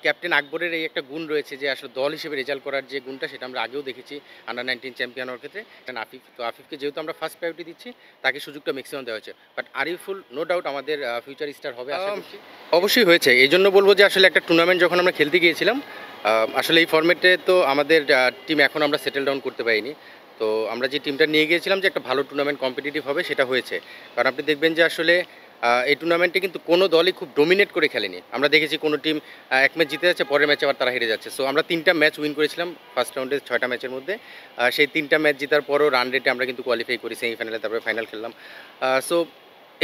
Captain আকবরের এই একটা গুণ রয়েছে যে আসলে দল হিসেবে রেজাল্ট করার যে গুণটা সেটা আমরা আগেও দেখেছি আন্ডার 19 চ্যাম্পিয়ন হওয়ার ক্ষেত্রে। আফিফ তো আফিফকে যেহেতু আমরা ফার্স্ট প্রায়োরিটি দিচ্ছি তাকে সুযোগটা ম্যাক্সিমাম দেওয়া হয়েছে। বাট আরিফুল নো ডাউট আমাদের ফিউচার স্টার হবে আশা করছি। অবশ্যই হয়েছে। এই জন্য বলবো যে আসলে একটা টুর্নামেন্ট যখন আমরা খেলতে গিয়েছিলাম আসলে এই ফর্মেটে তো আমাদের টিম এখন আমরা সেটেল ডাউন করতে পারিনি। তো আমরা যে টিমটা নিয়ে গিয়েছিলাম যে একটা ভালো টুর্নামেন্ট কম্পিটিটিভ হবে সেটা হয়েছে। কারণ আপনি দেখবেন যে আসলে এই টুর্নামেন্টে কিন্তু কোনো দলই খুব ডোমিনেট করে খেলেনি। আমরা দেখেছি কোনো টিম এক ম্যাচ জিতে যাচ্ছে, পরের ম্যাচে আবার তারা হেরে যাচ্ছে। সো আমরা 3টা ম্যাচ উইন করেছিলাম ফার্স্ট রাউন্ডে 6টা ম্যাচের মধ্যে। সেই 3টা ম্যাচ জেতার পরও রান রেটে আমরা কিন্তু কোয়ালিফাই করি সেমিফাইনালে, তারপরে ফাইনাল খেললাম। সো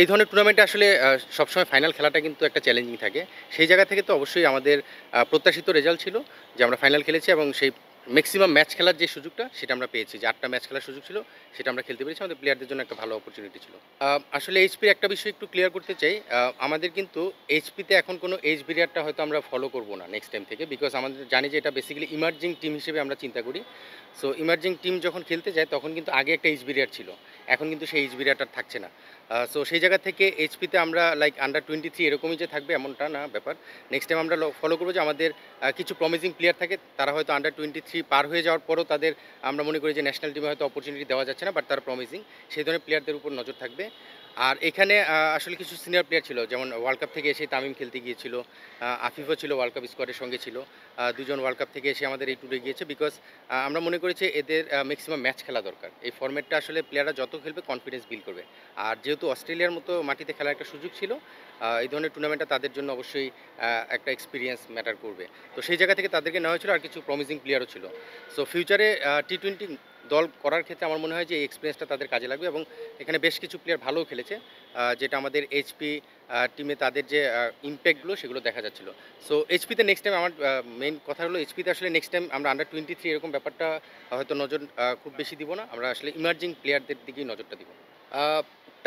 এই ধরনের টুর্নামেন্টে আসলে সবসময় ফাইনাল খেলাটা কিন্তু একটা চ্যালেঞ্জিং থাকে। সেই জায়গা থেকে তো অবশ্যই আমাদের প্রত্যাশিত রেজাল্ট ছিল যে আমরা ফাইনাল খেলেছি এবং সেই ম্যাক্সিমাম ম্যাচ খেলার যে সুযোগটা সেটা আমরা পেয়েছি। যে 8টা ম্যাচ খেলার সুযোগ ছিল সেটা আমরা খেলতে পেরেছি। আমাদের প্লেয়ারদের জন্য একটা ভালো অপরচুনিটি ছিল। আসলে এইচপির একটা বিষয় একটু ক্লিয়ার করতে চাই। আমাদের কিন্তু এইচপিতে এখন কোনো এইচ বিরিয়ারটা হয়তো আমরা ফলো করব না নেক্সট টাইম থেকে। বিকজ আমাদের জানি যে এটা বেসিক্যালি ইমার্জিং টিম হিসেবে আমরা চিন্তা করি। সো ইমার্জিং টিম যখন খেলতে যায় তখন কিন্তু আগে একটা এইচ বিরিয়ার ছিল, এখন কিন্তু সেই এইচ বিরিয়ারটা থাকছে না। সো সেই জায়গা থেকে এইচপিতে আমরা লাইক আন্ডার 23 এরকমই যে থাকবে এমনটা না ব্যাপার। নেক্সট টাইম আমরা ফলো করবো যে আমাদের কিছু প্রমিজিং প্লেয়ার থাকে, তারা হয়তো আন্ডার 23 পার হয়ে যাওয়ার পরও তাদের আমরা মনে করি যে ন্যাশনাল টিমে হয়তো অপরচুনিটি দেওয়া যাচ্ছে না, বাট তারা প্রমিজিং, সেই ধরনের প্লেয়ারদের উপর নজর থাকবে। আর এখানে আসলে কিছু সিনিয়র প্লেয়ার ছিল, যেমন ওয়ার্ল্ড কাপ থেকে এসে তামিম খেলতে গিয়েছিল, আফিফও ছিল ওয়ার্ল্ড কাপ স্কোয়াডের সঙ্গে ছিল। দুজন ওয়ার্ল্ড কাপ থেকে এসে আমাদের এই ট্যুরে গিয়েছে। বিকজ আমরা মনে করেছি এদের ম্যাক্সিমাম ম্যাচ খেলা দরকার। এই ফর্মেটটা আসলে প্লেয়াররা যত খেলবে কনফিডেন্স বিল্ড করবে। আর যেহেতু অস্ট্রেলিয়ার মতো মাটিতে খেলার একটা সুযোগ ছিল, এই ধরনের টুর্নামেন্টটা তাদের জন্য অবশ্যই একটা এক্সপিরিয়েন্স ম্যাটার করবে। তো সেই জায়গা থেকে তাদেরকে নেওয়া হয়েছিল, আর কিছু প্রমিজিং প্লেয়ারও ছিল। সো ফিউচারে টি-20 দল করার ক্ষেত্রে আমার মনে হয় যে এই এক্সপিরিয়েন্সটা তাদের কাজে লাগবে এবং এখানে বেশ কিছু প্লেয়ার ভালোও খেলেছে, যেটা আমাদের এইচপি টিমে তাদের যে ইম্প্যাক্টগুলো সেগুলো দেখা যাচ্ছিল। সো এইচপিতে নেক্সট টাইম আমার মেইন কথা হলো এইচপিতে আসলে নেক্সট টাইম আমরা আন্ডার 23 এরকম ব্যাপারটা হয়তো নজর খুব বেশি দিব না, আমরা আসলে ইমার্জিং প্লেয়ারদের দিকেই নজরটা দিব।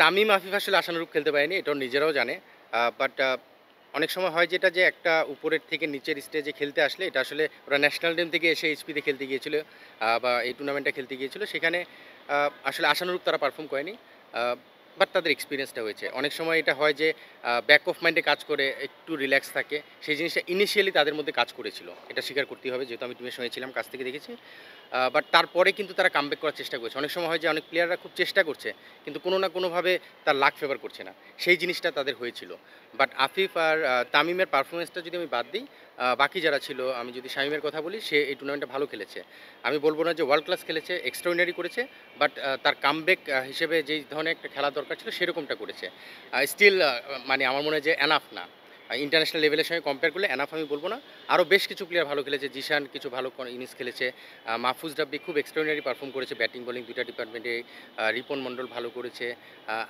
তামিম আফিফ আসলে আশানুরূপ খেলতে পারেনি, এটাও নিজেরাও জানে। বাট অনেক সময় হয় যেটা যে একটা উপরের থেকে নিচের স্টেজে খেলতে আসলে এটা আসলে ওরা ন্যাশনাল টিম থেকে এসে এইচপিতে খেলতে গিয়েছিল বা এই টুর্নামেন্টটা খেলতে গিয়েছিল, সেখানে আসলে আশানুরূপ তারা পারফর্ম করেনি। বাট তাদের এক্সপিরিয়েন্সটা হয়েছে। অনেক সময় এটা হয় যে ব্যাক অফ মাইন্ডে কাজ করে, একটু রিল্যাক্স থাকে, সেই জিনিসটা ইনিশিয়ালি তাদের মধ্যে কাজ করেছিল, এটা স্বীকার করতেই হবে, যেহেতু আমি টিমের সঙ্গে ছিলাম, কাছ থেকে দেখেছি। বাট তারপরে কিন্তু তারা কামব্যাক করার চেষ্টা করেছে। অনেক সময় হয় যে অনেক প্লেয়াররা খুব চেষ্টা করছে কিন্তু কোনো না কোনোভাবে তার লাক ফেভার করছে না, সেই জিনিসটা তাদের হয়েছিল। বাট আফিফ আর তামিমের পারফরমেন্সটা যদি আমি বাদ দিই, বাকি যারা ছিল, আমি যদি শামিমের কথা বলি, সে এই টুর্নামেন্টটা ভালো খেলেছে। আমি বলবো না যে ওয়ার্ল্ড ক্লাস খেলেছে, এক্সট্রাঅর্ডিনারি করেছে, বাট তার কামব্যাক হিসেবে যেই ধরনের একটা খেলা দরকার ছিল সেরকমটা করেছে। স্টিল মানে আমার মনে হয় যে এনাফ না, ইন্টারন্যাশনাল লেভেলের সঙ্গে কম্পেয়ার করলে এনাফ আমি বলবো না। আরও বেশ কিছু প্লেয়ার ভালো খেলেছে, জিশান কিছু ভালো ইনিংস খেলেছে, মাহফুজ রাব্বি খুব এক্সট্রাঅর্ডিনারি পারফর্ম করেছে ব্যাটিং বোলিং দুইটা ডিপার্টমেন্টে, রিপন মণ্ডল ভালো করেছে,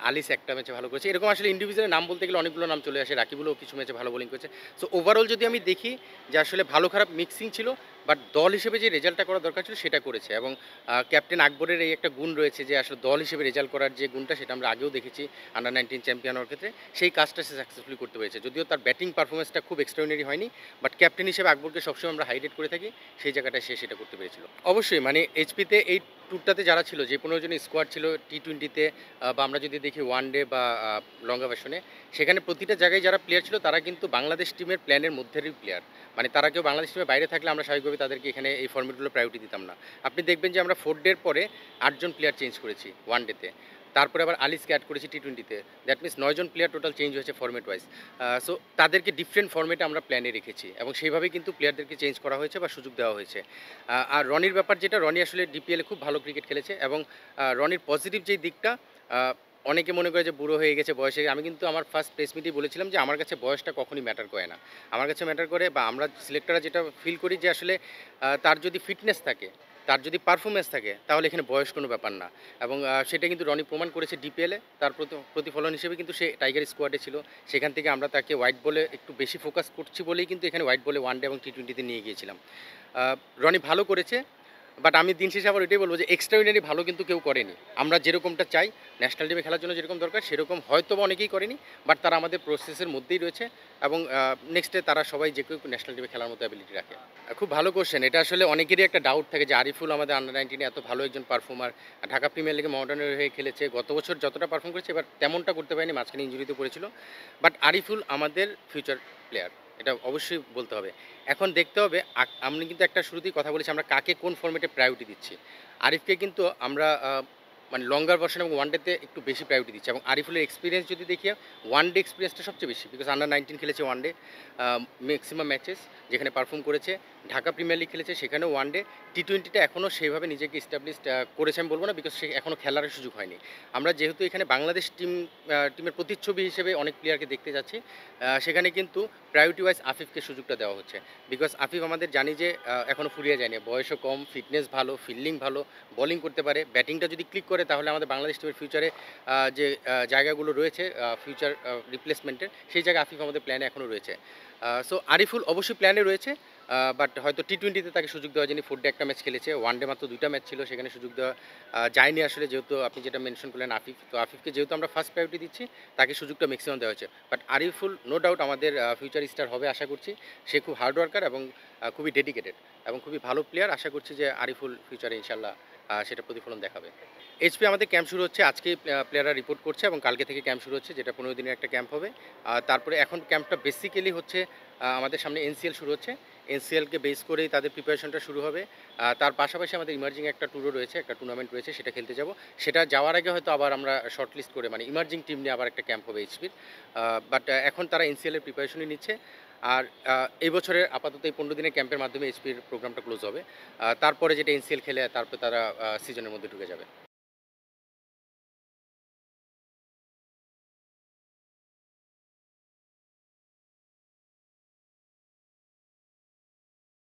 আলিস একটা ম্যাচে ভালো করেছে। এরকম আসলে ইন্ডিভিজুয়ালের নাম বলতে গেলে অনেকগুলো নাম চলে আসে, রাকিবুলও কিছু ম্যাচে ভালো বোলিং করেছে। সো ওভারঅল যদি আমি দেখি যে আসলে ভালো খারাপ মিক্সিং ছিল, বাট দল হিসেবে যে রেজাল্টটা করা দরকার ছিল সেটা করেছে। এবং ক্যাপ্টেন আকবরের এই একটা গুণ রয়েছে যে আসলে দল হিসেবে রেজাল্ট করার যে গুণটা সেটা আমরা আগেও দেখেছি আন্ডার 19 চ্যাম্পিয়ন হওয়ার ক্ষেত্রে, সেই কাজটা সে সাকসেসফুলি করতে পেরেছে। যদিও তার ব্যাটিং পারফরমেন্সটা খুব এক্সট্রাঅর্ডিনারি হয়নি, বাট ক্যাপ্টেন হিসেবে আকবরকে সবসময় আমরা হাইলাইট করে থাকি, সেই জায়গাটায় সে সেটা করতে পেরেছিল। অবশ্যই মানে এইচপিতে এই ট্যুরটাতে যারা ছিল, যে 15 জনের স্কোয়াড ছিল টি-20তে বা আমরা যদি দেখি ওয়ান ডে বা লঙ্গা ভার্সনে, সেখানে প্রতিটা জায়গায় যারা প্লেয়ার ছিল তারা কিন্তু বাংলাদেশ টিমের প্ল্যানের মধ্যেরই প্লেয়ার। মানে তারা কেউ বাংলাদেশ টিমের বাইরে থাকলে আমরা স্বাভাবিকভাবে তাদেরকে এখানে এই ফর্মেটগুলো প্রায়োরিটি দিতাম না। আপনি দেখবেন যে আমরা 4 ডের পরে 8 জন প্লেয়ার চেঞ্জ করেছি ওয়ান ডেতে, তারপরে আবার আলিসকে অ্যাড করেছি টি-20তে। দ্যাট মিনস 9 জন প্লেয়ার টোটাল চেঞ্জ হয়েছে ফর্মেট ওয়াইজ। সো তাদেরকে ডিফারেন্ট ফর্মেটে আমরা প্ল্যানে রেখেছি এবং সেইভাবেই কিন্তু প্লেয়ারদেরকে চেঞ্জ করা হয়েছে বা সুযোগ দেওয়া হয়েছে। আর রনির ব্যাপার যেটা, রনি আসলে ডিপিএলে খুব ভালো ক্রিকেট খেলেছে এবং রনির পজিটিভ যেই দিকটা, অনেকে মনে করে যে বুড়ো হয়ে গেছে বয়সে, আমি কিন্তু আমার ফার্স্ট প্রেস মিটেই বলেছিলাম যে আমার কাছে বয়সটা কখনই ম্যাটার করে না। আমার কাছে ম্যাটার করে, বা আমরা সিলেক্টররা যেটা ফিল করি যে আসলে তার যদি ফিটনেস থাকে, তার যদি পারফরমেন্স থাকে, তাহলে এখানে বয়স কোনো ব্যাপার না। এবং সেটা কিন্তু রনি প্রমাণ করেছে ডিপিএলে। তার প্রতিফলন হিসেবে কিন্তু সে টাইগার স্কোয়াডে ছিল, সেখান থেকে আমরা তাকে হোয়াইট বলে একটু বেশি ফোকাস করছি বলেই কিন্তু এখানে হোয়াইট বলে ওয়ান ডে এবং টি-20তে নিয়ে গিয়েছিলাম। রনি ভালো করেছে, বাট আমি দিন শেষে আবার এটাই বলবো যে এক্সট্রাঅর্ডিনারি ভালো কিন্তু কেউ করেনি। আমরা যেরকমটা চাই ন্যাশনাল টিমে খেলার জন্য যেরকম দরকার সেরকম হয়তো বা অনেকেই করেনি, বাট তারা আমাদের প্রসেসের মধ্যেই রয়েছে এবং নেক্সটে তারা সবাই যে কেউ ন্যাশনাল টিমে খেলার মতো অ্যাবিলিটি রাখে। খুব ভালো কোশ্চেন। এটা আসলে অনেকেরই একটা ডাউট থাকে যে আরিফুল আমাদের আন্ডার 19 এত ভালো একজন পারফর্মার, ঢাকা প্রিমিয়ার লিগে মডার্নের হয়ে খেলেছে, গত বছর যতটা পারফর্ম করেছে এবার তেমনটা করতে পারেনি, মাঝখানে ইঞ্জুরিতে পড়েছিল। বাট আরিফুল আমাদের ফিউচার প্লেয়ার। এটা অবশ্যই বলতে হবে। এখন দেখতে হবে আমি কিন্তু একটা শুরুতেই কথা বলেছি আমরা কাকে কোন ফরম্যাটে প্রায়োরিটি দিচ্ছি। আরিফকে কিন্তু আমরা মানে লঙ্গার ভার্সন এবং ওয়ানডেতে একটু বেশি প্রায়োরিটি দিচ্ছি এবং আরিফুলের এক্সপেরিয়েন্স যদি দেখি ওয়ানডে এক্সপেরিয়েন্সটা সবচেয়ে বেশি। বিকজ আন্ডার-19 খেলেছে ওয়ানডে ম্যাক্সিমাম ম্যাচেস যেখানে পারফর্ম করেছে। ঢাকা প্রিমিয়ার লিগ খেলেছে সেখানেও ওয়ানডে। টি-20টা এখনও সেভাবে নিজেকে এস্টাবলিশড করেছে আমি বলব না বিকজ সে এখনও খেলার সুযোগ হয়নি। আমরা যেহেতু এখানে বাংলাদেশ টিমের প্রতিচ্ছবি হিসেবে অনেক প্লেয়ারকে দেখতে যাচ্ছি, সেখানে কিন্তু প্রায়োরিটি ওয়াইজ আফিফকে সুযোগটা দেওয়া হচ্ছে। বিকজ আফিফ আমাদের জানি যে এখনও ফুরিয়ে যায়নি। বয়সও কম, ফিটনেস ভালো, ফিল্ডিং ভালো, বোলিং করতে পারে। ব্যাটিংটা যদি ক্লিক করে তাহলে আমাদের বাংলাদেশ টিমের ফিউচারে যে জায়গাগুলো রয়েছে ফিউচার রিপ্লেসমেন্টের, সেই জায়গায় আফিফ আমাদের প্ল্যানে এখনও রয়েছে। সো আরিফুল অবশ্যই প্ল্যানে রয়েছে, বাট হয়তো টি-20তে তাকে সুযোগ দেওয়া যায়নি। 4 ডে একটা ম্যাচ খেলেছে, ওয়ানডে মাত্র 2টা ম্যাচ ছিল, সেখানে সুযোগ দেওয়া যায়নি আসলে। যেহেতু আপনি যেটা মেনশন করলেন আফিফ, তো আফিফকে যেহেতু আমরা ফার্স্ট প্রায়োরিটি দিচ্ছি তাকে সুযোগটা ম্যাক্সিমাম দেওয়া হয়েছে। বাট আরিফুল নো ডাউট আমাদের ফিউচার স্টার হবে আশা করছি। সে খুব হার্ড ওয়ার্কার এবং খুবই ডেডিকেটেড এবং খুবই ভালো প্লেয়ার। আশা করছি যে আরিফুল ফিউচারে ইনশাল্লাহ সেটা প্রতিফলন দেখাবে। এইচপি আমাদের ক্যাম্প শুরু হচ্ছে আজকেই, প্লেয়াররা রিপোর্ট করছে এবং কালকে থেকে ক্যাম্প শুরু হচ্ছে, যেটা 15 দিনের একটা ক্যাম্প হবে। তারপরে এখন ক্যাম্পটা বেসিক্যালি হচ্ছে আমাদের সামনে এনসিএল শুরু হচ্ছে। এনসিএলকে বেস করেই তাদের প্রিপারেশনটা শুরু হবে। তার পাশাপাশি আমাদের ইমার্জিং একটা ট্যুরও রয়েছে, একটা টুর্নামেন্ট রয়েছে, সেটা খেলতে যাব। সেটা যাওয়ার আগে হয়তো আবার আমরা শর্টলিস্ট করে মানে ইমার্জিং টিম নিয়ে আবার একটা ক্যাম্প হবে এইচপির। বাট এখন তারা এনসিএলের প্রিপারেশনই নিচ্ছে। আর এই বছরের আপাতত এই 15 দিনের ক্যাম্পের মাধ্যমে এইচপির প্রোগ্রামটা ক্লোজ হবে। তারপরে যেটা এনসিএল খেলে তারপরে তারা সিজনের মধ্যে ঢুকে যাবে।